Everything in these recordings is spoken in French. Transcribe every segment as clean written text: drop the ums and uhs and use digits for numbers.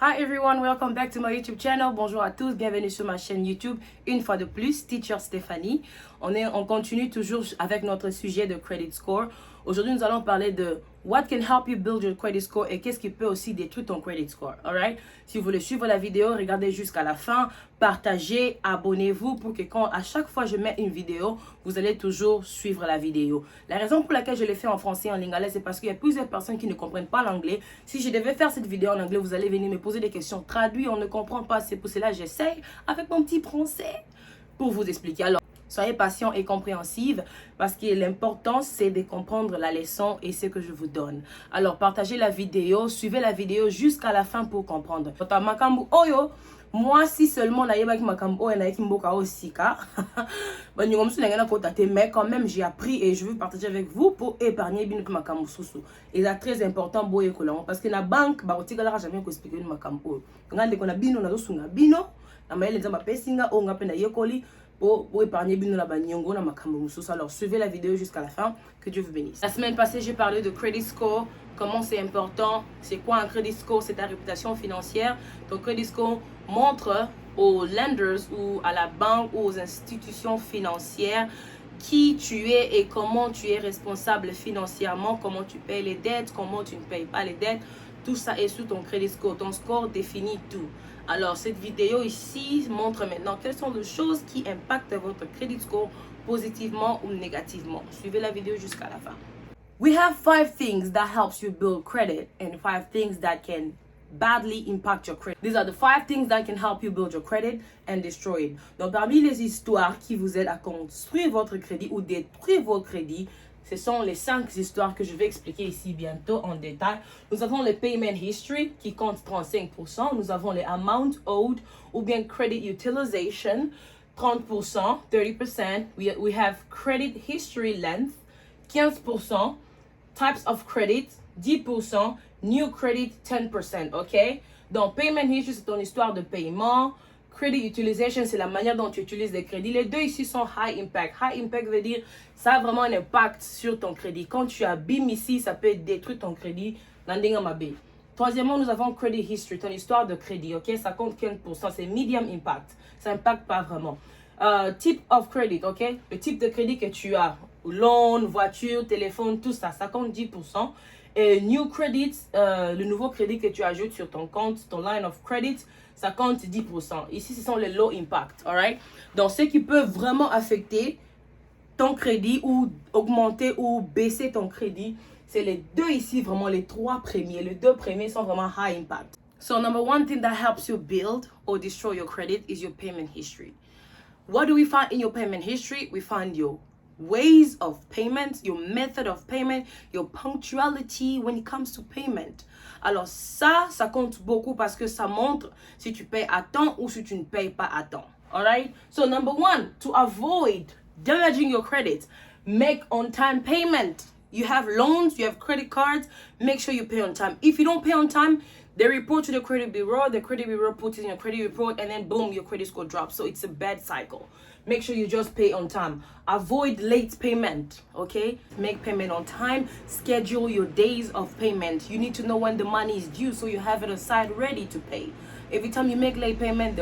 Hi everyone, welcome back to my YouTube channel. Bonjour à tous, bienvenue sur ma chaîne YouTube. Une fois de plus, Teacher Stéphanie. On continue toujours avec notre sujet de credit score. Aujourd'hui, nous allons parler de what can help you build your credit score et qu'est-ce qui peut aussi détruire ton credit score. Alright? Si vous voulez suivre la vidéo, regardez jusqu'à la fin, partagez, abonnez-vous pour que à chaque fois je mets une vidéo, vous allez toujours suivre la vidéo. La raison pour laquelle je l'ai fait en français et en lingala, c'est parce qu'il y a plusieurs personnes qui ne comprennent pas l'anglais. Si je devais faire cette vidéo en anglais, vous allez venir me poser des questions traduites, on ne comprend pas. C'est pour cela que j'essaye avec mon petit français pour vous expliquer. Alors, soyez patient et compréhensive parce que l'important c'est de comprendre la leçon et ce que je vous donne. Alors partagez la vidéo, suivez la vidéo jusqu'à la fin pour comprendre. Moi si seulement mais quand même j'ai appris et je veux partager avec vous pour épargner bien que makambo soso. Et c'est très important boye kolongo parce que na banque ba otikala jamais ko expliquer makambo. Ngande ko na bino na zosunga bino na maele nzamba pesinga o ngape na yekoli pour épargner bino la banyongo na makambo mususu. Alors suivez la vidéo jusqu'à la fin, que Dieu vous bénisse. La semaine passée, j'ai parlé de credit score, comment c'est important, c'est quoi un credit score, c'est ta réputation financière. Ton credit score montre aux lenders ou à la banque ou aux institutions financières qui tu es et comment tu es responsable financièrement, comment tu payes les dettes, comment tu ne payes pas les dettes. Tout ça est sous ton credit score. Ton score définit tout. Alors, cette vidéo ici montre maintenant quelles sont les choses qui impactent votre credit score positivement ou négativement. Suivez la vidéo jusqu'à la fin. We have 5 things that helps you build credit and 5 things that can badly impact your credit. These are the 5 things that can help you build your credit and destroy it. Donc, parmi les histoires qui vous aident à construire votre crédit ou détruire vos crédits, ce sont les 5 histoires que je vais expliquer ici bientôt en détail. Nous avons le payment history qui compte 35%. Nous avons les amount owed ou bien credit utilization 30%, 30%. We have credit history length 15%. Types of credit 10%. New credit 10%. OK? Donc payment history c'est ton histoire de paiement. Credit utilization, c'est la manière dont tu utilises les crédits. Les deux ici sont high impact. High impact veut dire ça a vraiment un impact sur ton crédit. Quand tu abîmes ici, ça peut détruire ton crédit. Troisièmement, nous avons credit history, ton histoire de crédit. Ok, ça compte 15%. C'est medium impact. Ça n'impacte pas vraiment. Type of credit, ok, le type de crédit que tu as. Loan, voiture, téléphone, tout ça, ça compte 10%. Et new credit, le nouveau crédit que tu ajoutes sur ton compte, ton line of credit, ça compte 10%. Ici, ce sont les low impact, alright? Donc, ce qui peut vraiment affecter ton crédit ou augmenter ou baisser ton crédit, c'est les deux ici, vraiment les 3 premiers. Les 2 premiers sont vraiment high impact. So, number 1 thing that helps you build or destroy your credit is your payment history. What do we find in your payment history? We find your ways of payment, your method of payment, your punctuality when it comes to payment. Alors ça compte beaucoup parce que ça montre si tu payes à temps ou si tu ne payes pas à temps. Alright? So number 1, to avoid damaging your credit, make on-time payment. You have loans, you have credit cards, make sure you pay on time. If you don't pay on time, they report to the credit bureau puts it in your credit report, and then boom, your credit score drops. So it's a bad cycle. Make sure you just pay on time. Avoid late payment, okay? Make payment on time. Schedule your days of payment. You need to know when the money is due so you have it aside ready to pay. Every time you make late payment,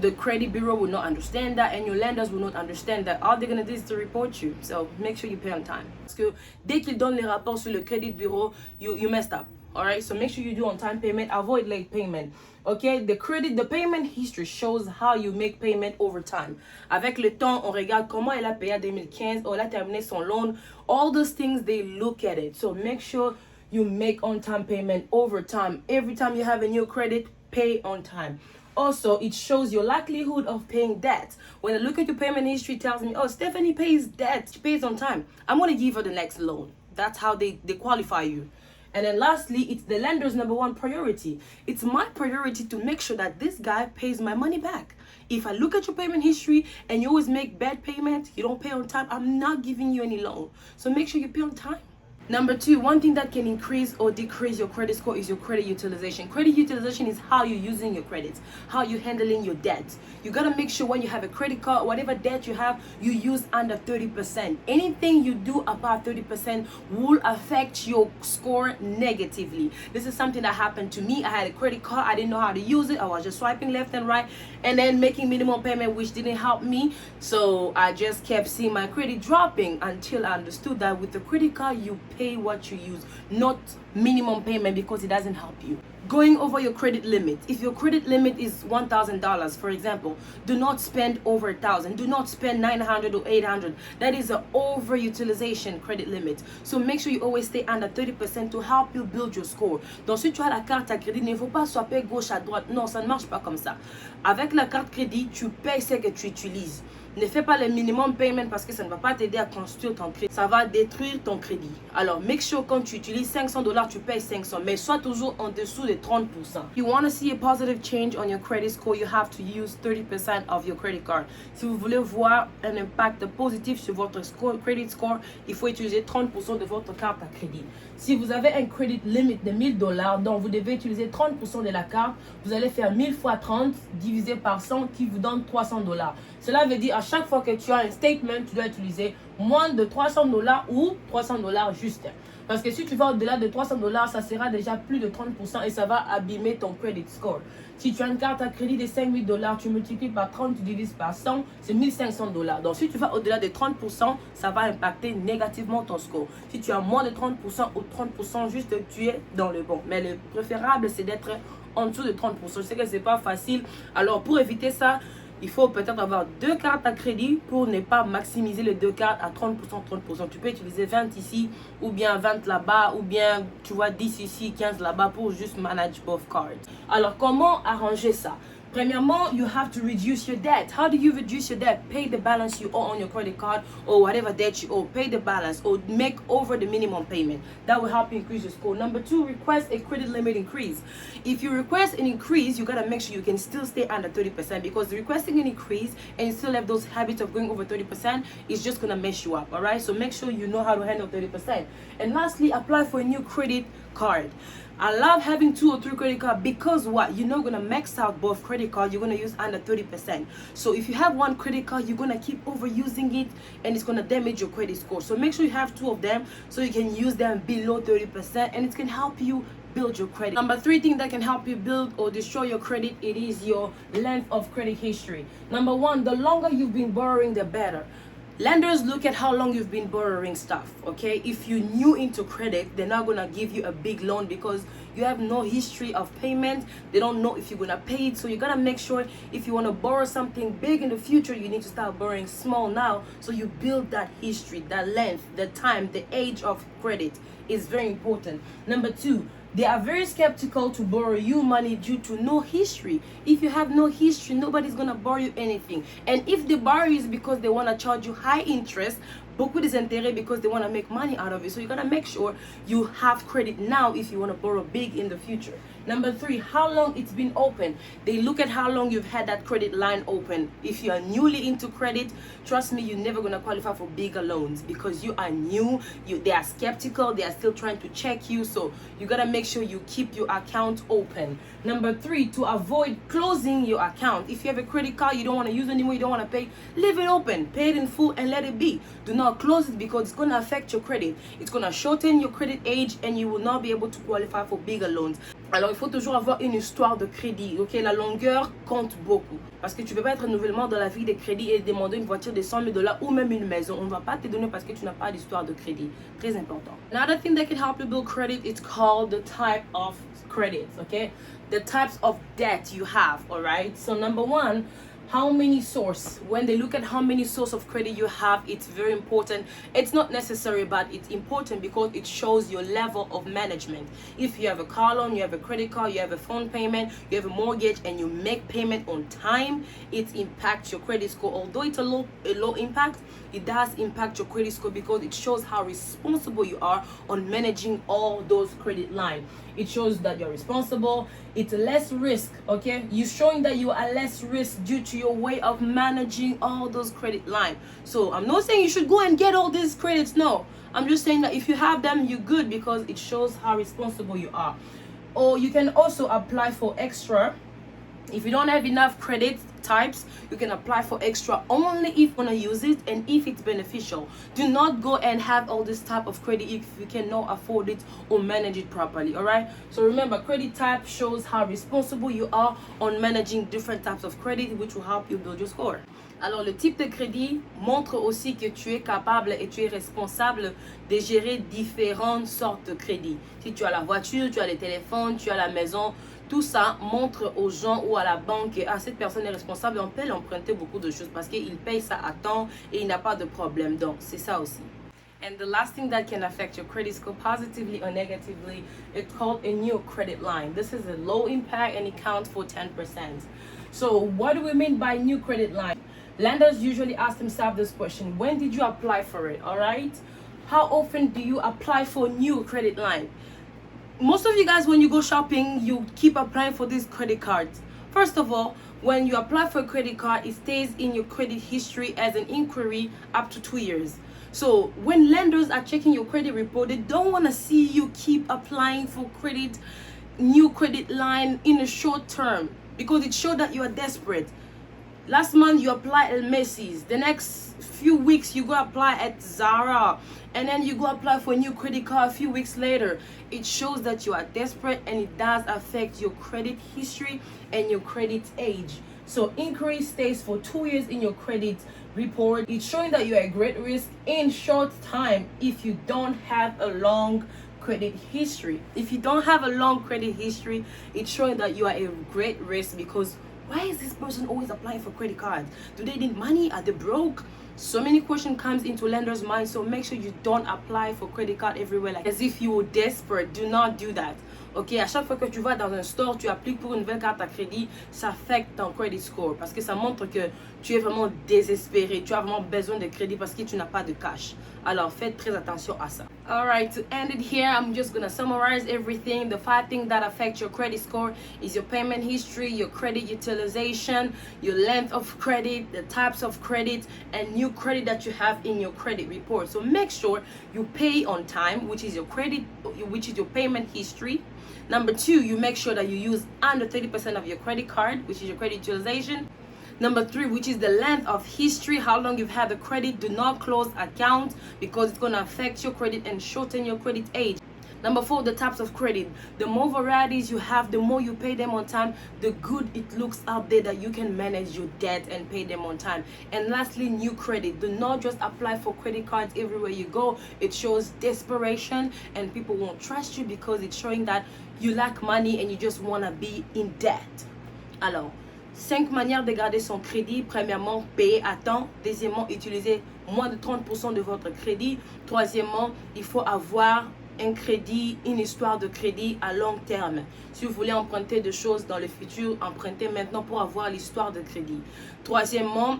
the credit bureau will not understand that and your lenders will not understand that. All they're going to do is to report you. So make sure you pay on time. Parce que dès qu'ils donnent les rapports sur le credit bureau, you messed up. Alright, so make sure you do on time payment, avoid late payment. Okay, the payment history shows how you make payment over time. Avec le temps, on regarde comment elle a payé en 2015, ou elle a terminé son loan. All those things, they look at it. So make sure you make on time payment over time. Every time you have a new credit, pay on time. Also, it shows your likelihood of paying debt. When I look at your payment history, it tells me, oh, Stephanie pays debt. She pays on time. I'm going to give her the next loan. That's how they qualify you. And then lastly, it's the lender's number 1 priority. It's my priority to make sure that this guy pays my money back. If I look at your payment history and you always make bad payments, you don't pay on time, I'm not giving you any loan. So make sure you pay on time. Number two, one thing that can increase or decrease your credit score is your credit utilization. Credit utilization is how you're using your credits, how you're handling your debt. You gotta make sure when you have a credit card, whatever debt you have, you use under 30%. Anything you do above 30% will affect your score negatively. This is something that happened to me. I had a credit card, I didn't know how to use it. I was just swiping left and right and then making minimum payment, which didn't help me. So I just kept seeing my credit dropping until I understood that with the credit card, you pay what you use, not minimum payment, because it doesn't help you. Going over your credit limit. If your credit limit is $1,000, for example, do not spend over $1,000. Do not spend $900 or $800. That is an overutilization credit limit. So make sure you always stay under 30% to help you build your score. Donc si tu as la carte à crédit, il ne faut pas swapper gauche à droite. Non, ça ne marche pas comme ça. Avec la carte crédit, tu payes ce que tu utilises. Ne fais pas le minimum payment parce que ça ne va pas t'aider à construire ton crédit. Ça va détruire ton crédit. Alors, make sure quand tu utilises $500, tu payes 500. Mais sois toujours en dessous de 30%. If you want to see a positive change on your credit score, you have to use 30% of your credit card. Si vous voulez voir un impact positif sur votre credit score, il faut utiliser 30% de votre carte à crédit. Si vous avez un credit limit de $1000, donc vous devez utiliser 30% de la carte, vous allez faire 1000 fois 30 divisé par 100 qui vous donne $300. Cela veut dire à chaque fois que tu as un statement, tu dois utiliser moins de $300 ou $300 juste. Parce que si tu vas au-delà de $300, ça sera déjà plus de 30% et ça va abîmer ton credit score. Si tu as une carte à crédit de $5000, tu multiplies par 30, tu divises par 100, c'est $1500. Donc si tu vas au-delà de 30%, ça va impacter négativement ton score. Si tu as moins de 30% ou 30%, juste tu es dans le bon. Mais le préférable, c'est d'être en dessous de 30%. Je sais que c'est pas facile. Alors pour éviter ça, il faut peut-être avoir 2 cartes à crédit pour ne pas maximiser les 2 cartes à 30%, 30%. Tu peux utiliser 20 ici, ou bien 20 là-bas, ou bien tu vois 10 ici, 15 là-bas pour juste manage both cards. Alors, comment arranger ça? Premièrement, you have to reduce your debt. How do you reduce your debt? Pay the balance you owe on your credit card or whatever debt you owe. Pay the balance or make over the minimum payment. That will help you increase your score. Number 2, request a credit limit increase. If you request an increase, you gotta make sure you can still stay under 30% because requesting an increase and you still have those habits of going over 30% is just gonna mess you up, all right? So make sure you know how to handle 30%. And lastly, apply for a new credit card. I love having 2 or 3 credit cards because what? You're not going to max out both credit cards. You're going to use under 30%. So if you have one credit card, you're going to keep overusing it and it's going to damage your credit score. So make sure you have 2 of them so you can use them below 30% and it can help you build your credit. Number 3 thing that can help you build or destroy your credit, it is your length of credit history. Number 1, the longer you've been borrowing, the better. Lenders look at how long you've been borrowing stuff, okay? If you're new into credit, they're not gonna give you a big loan because you have no history of payment. They don't know if you're gonna pay it. So you gotta make sure if you wanna borrow something big in the future, you need to start borrowing small now. So you build that history, that length, the time, the age of credit is very important. Number 2, they are very skeptical to borrow you money due to no history. If you have no history, nobody's gonna borrow you anything. And if they borrow you, it's because they wanna charge you high interest, beaucoup des intérêts, because they wanna make money out of it. So you gotta make sure you have credit now if you wanna borrow big in the future. Number 3, how long it's been open. They look at how long you've had that credit line open. If you are newly into credit, trust me, you're never gonna qualify for bigger loans because you are new. They are skeptical. They are still trying to check you. So you gotta make sure you keep your account open. Number 3, to avoid closing your account. If you have a credit card you don't want to use anymore, you don't want to pay, leave it open, pay it in full and let it be. Do not close it because it's going to affect your credit. It's going to shorten your credit age and you will not be able to qualify for bigger loans. Alors il faut toujours avoir une histoire de crédit, ok? La longueur compte beaucoup parce que tu peux pas être nouvellement dans la vie des crédits et demander une voiture de $100,000 ou même une maison. On ne va pas te donner parce que tu n'as pas d'histoire de crédit. Très important. Another thing that can help you build credit, it's called the type of credit, okay? The types of debt you have, all right? So number 1, how many source. When they look at how many source of credit you have, it's very important. It's not necessary, but it's important because it shows your level of management. If you have a car loan, you have a credit card, you have a phone payment, you have a mortgage, and you make payment on time, it impacts your credit score. Although it's a low impact, it does impact your credit score because it shows how responsible you are on managing all those credit lines. It shows that you're responsible. It's less risk, okay? You're showing that you are less risk due to your way of managing all those credit lines. So I'm not saying you should go and get all these credits, no. I'm just saying that if you have them, you're good because it shows how responsible you are. Or you can also apply for extra. If you don't have enough credit types, you can apply for extra only if you want to use it and if it's beneficial. Do not go and have all this type of credit if you cannot afford it or manage it properly. All right, so remember, credit type shows how responsible you are on managing different types of credit, which will help you build your score. Alors, le type de crédit montre aussi que tu es capable et tu es responsable de gérer différentes sortes de crédits. Si tu as la voiture, tu as les téléphones, tu as la maison, tout ça montre aux gens ou à la banque que cette personne est responsable et on peut l'emprunter beaucoup de choses parce qu'il paye ça à temps et il n'a pas de problème. Donc, c'est ça aussi. And the last thing that can affect your credit score positively or negatively, it's called a new credit line. This is a low impact and it counts for 10%. So what do we mean by new credit line? Lenders usually ask themselves this question: when did you apply for it? All right, how often do you apply for new credit line? Most of you guys, when you go shopping, you keep applying for these credit cards. First of all, when you apply for a credit card, it stays in your credit history as an inquiry up to 2 years. So when lenders are checking your credit report, they don't want to see you keep applying for new credit line in a short term, because it shows that you are desperate. Last month you apply at Macy's, the next few weeks you go apply at Zara, and then you go apply for a new credit card a few weeks later. It shows that you are desperate and it does affect your credit history and your credit age. So inquiry stays for 2 years in your credit report. It's showing that you are at great risk in short time if you don't have a long credit history. If you don't have a long credit history, it's showing that you are at great risk, because why is this person always applying for credit cards? Do they need money? Are they broke? So many questions comes into lenders' mind. So make sure you don't apply for credit card everywhere like as if you were desperate. Do not do that. Ok, à chaque fois que tu vas dans un store, tu appliques pour une nouvelle carte à crédit, ça affecte ton credit score parce que ça montre que tu es vraiment désespéré, tu as vraiment besoin de crédit parce que tu n'as pas de cash. Alors faites très attention à ça. Alright, to end it here, I'm just gonna summarize everything. The 5 things that affect your credit score is your payment history, your credit utilization, your length of credit, the types of credit, and new credit that you have in your credit report. So make sure you pay on time, which is your payment history. Number 2, you make sure that you use under 30% of your credit card, which is your credit utilization. Number 3, which is the length of history, how long you've had the credit. Do not close account because it's going to affect your credit and shorten your credit age. Number 4, the types of credit. The more varieties you have, the more you pay them on time, the good it looks out there that you can manage your debt and pay them on time. And lastly, new credit. Do not just apply for credit cards everywhere you go. It shows desperation and people won't trust you because it's showing that you lack money and you just want to be in debt. Alors, 5 manières de garder son crédit. Premièrement, payer à temps. Deuxièmement, utiliser moins de 30% de votre crédit. Troisièmement, il faut avoir un crédit, une histoire de crédit à long terme. Si vous voulez emprunter des choses dans le futur, empruntez maintenant pour avoir l'histoire de crédit. Troisièmement,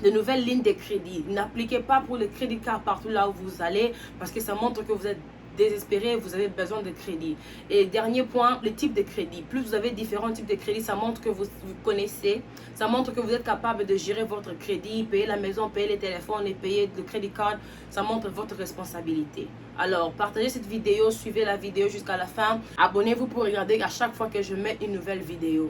de nouvelles lignes de crédit. N'appliquez pas pour le crédit card partout là où vous allez parce que ça montre que vous êtes désespéré, vous avez besoin de crédit. Et dernier point, le type de crédit. Plus vous avez différents types de crédit, ça montre que vous connaissez, ça montre que vous êtes capable de gérer votre crédit, payer la maison, payer les téléphones et payer le crédit card. Ça montre votre responsabilité. Alors, partagez cette vidéo, suivez la vidéo jusqu'à la fin. Abonnez-vous pour regarder à chaque fois que je mets une nouvelle vidéo.